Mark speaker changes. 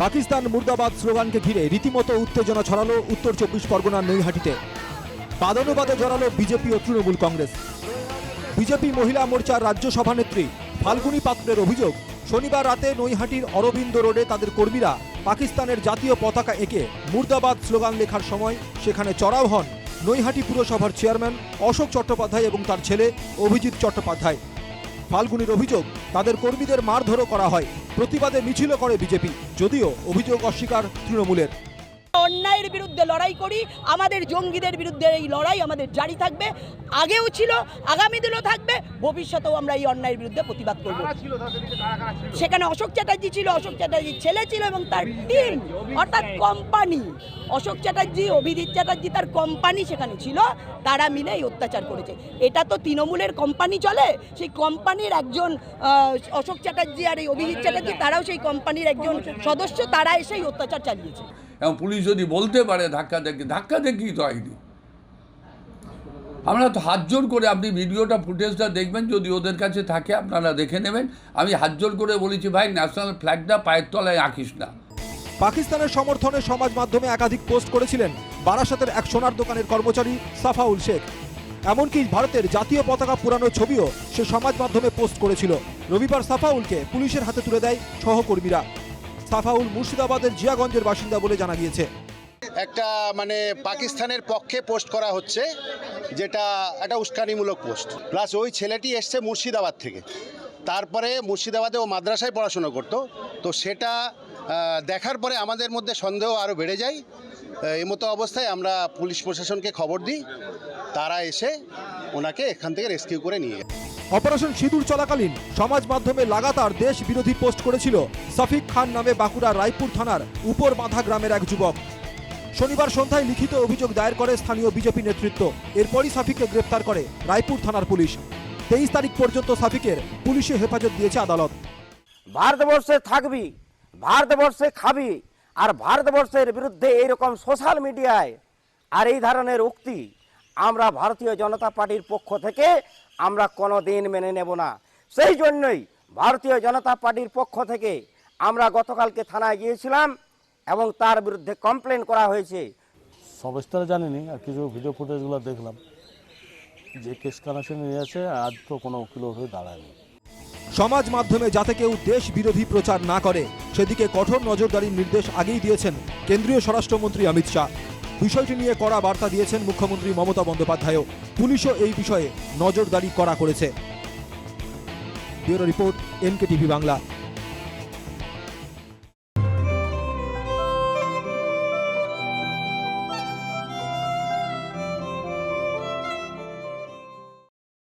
Speaker 1: পাকিস্তান মুর্দাবাদ স্লোগানকে ঘিরে রীতিমতো উত্তেজনা ছড়ালো উত্তর 24 পরগনার নৈহাটিতে। বাদানুবাদে জড়ালো বিজেপি ও তৃণমূল কংগ্রেস। বিজেপি মহিলা মোর্চার রাজ্য সভানেত্রী ফাল্গুনী পাত্রের অভিযোগ, শনিবার রাতে নৈহাটির অরবিন্দ রোডে তাদের কর্মীরা পাকিস্তানের জাতীয় পতাকা এঁকে মুর্দাবাদ স্লোগান লেখার সময় সেখানে চড়াও হন নৈহাটি পুরসভার চেয়ারম্যান অশোক চট্টোপাধ্যায় এবং তার ছেলে অভিজিৎ চট্টোপাধ্যায়। ফাল্গুনীর অভিযোগ, তাদের কর্মীদের মারধরও করা হয়। প্রতিবাদে মিছিলও করে বিজেপি, যদিও অভিযোগ অস্বীকার তৃণমূলের।
Speaker 2: অন্যায়ের বিরুদ্ধে লড়াই করি, আমাদের জঙ্গিদের বিরুদ্ধে এই লড়াই আমাদের জারি থাকবে, আগেও ছিল, আগামী দিনেও থাকবে, ভবিষ্যতেও আমরা এই অন্যায়ের বিরুদ্ধে প্রতিবাদ করব। সেখানে অশোক চ্যাটার্জি ছিল, অশোক চ্যাটার্জির ছেলে ছিল এবং তার টিম অর্থাৎ কোম্পানি, অশোক চ্যাটার্জি, অভিজিৎ চ্যাটার্জি তার কোম্পানি সেখানে ছিল, তারা মিলে এই অত্যাচার করেছে। এটা তো তৃণমূলের কোম্পানি চলে, সেই কোম্পানির একজন অশোক চ্যাটার্জি আর এই অভিজিৎ চ্যাটার্জি তারাও সেই কোম্পানির একজন সদস্য, তারা এসে এই অত্যাচার চালিয়েছে।
Speaker 3: এবং পুলিশ যদি বলতে পারে ধাক্কা দেখি তো হয়নি। আমরা তো হাত জোর করে, আপনি ভিডিওটা ফুটেজটা দেখবেন, যদি ওদের কাছে থাকে আপনারা দেখে নেবেন। আমি হাত জোর করে বলেছি, ভাই ন্যাশনাল ফ্ল্যাগটা পায়ের তলায় আঁকিস না।
Speaker 1: পাকিস্তানের সমর্থনে সমাজ মাধ্যমে একাধিক পোস্ট করেছিলেন বারাসাতের এক সোনার দোকানের কর্মচারী সাফাউল শেখ। এমনকি ভারতের জাতীয় পতাকা পুরানো ছবিও সে সমাজ মাধ্যমে পোস্ট করেছিল। রবিবার সাফাউলকে পুলিশের হাতে তুলে দেয় সহকর্মীরা। সাফাউল মুর্শিদাবাদের জিয়াগঞ্জের বাসিন্দা বলে জানা গিয়েছে।
Speaker 4: একটা পাকিস্তানের পক্ষে পোস্ট করা হচ্ছে, যেটা একটা উস্কানিমূলক পোস্ট। প্লাস ওই ছেলেটি এসছে মুর্শিদাবাদ থেকে, তারপরে মুর্শিদাবাদে ও মাদ্রাসায় পড়াশোনা করতো, তো সেটা দেখার পরে আমাদের মধ্যে সন্দেহ আরও বেড়ে যায়। এই মতো অবস্থায় আমরা পুলিশ প্রশাসনকে খবর দিই, তারা এসে ওনাকে এখান থেকে রেস্কিউ করে নিয়ে যায়।
Speaker 1: অপারেশন সিঁদুর চলাকালীন সমাজ মাধ্যমে লাগাতার দেশ বিরোধী পোস্ট করেছিল সাফিক খান নামে বাঁকুড়া রায়পুর থানার উপর বাঁধা গ্রামের এক যুবক। শনিবার সন্ধ্যায় লিখিত অভিযোগ দায়ের করে স্থানীয় বিজেপি নেতৃত্ব। এরপরই সাফিককে গ্রেপ্তার করে রায়পুর থানার পুলিশ। 23 তারিখ পর্যন্ত সাফিকের পুলিশে হেফাজত দিয়েছে আদালত।
Speaker 5: ভারতবর্ষে থাকবি, ভারতবর্ষে খাবি, আর ভারতবর্ষের বিরুদ্ধে এইরকম সোশ্যাল মিডিয়ায় আর এই ধরনের উক্তি আমরা ভারতীয় জনতা পার্টির পক্ষ থেকে আমরা কোনোদিন মেনে নেব না। সেই জন্যই ভারতীয় জনতা পার্টির পক্ষ থেকে আমরা গতকালকে থানায় গিয়েছিলাম এবং তার বিরুদ্ধে কমপ্লেন করা হয়েছে।
Speaker 6: সবিস্তারে জানিনি, আর কিছু ভিডিও ফুটেজগুলো দেখলাম যে কেস কানেকশন নিয়ে আছে, আজ তো কোনো উকিল হয়ে দাঁড়ায়নি।
Speaker 1: সমাজ মাধ্যমে যাতে কেউ দেশ বিরোধী প্রচার না করে সেদিকে কঠোর নজরদারির নির্দেশ আগেই দিয়েছেন কেন্দ্রীয় স্বরাষ্ট্রমন্ত্রী অমিত শাহ। বিষয়টি নিয়ে কড়া বার্তা দিয়েছেন মুখ্যমন্ত্রী মমতা বন্দ্যোপাধ্যায়ও। পুলিশও এই বিষয়ে নজরদারি করা করেছে। Bureau report, NKTV Bangla.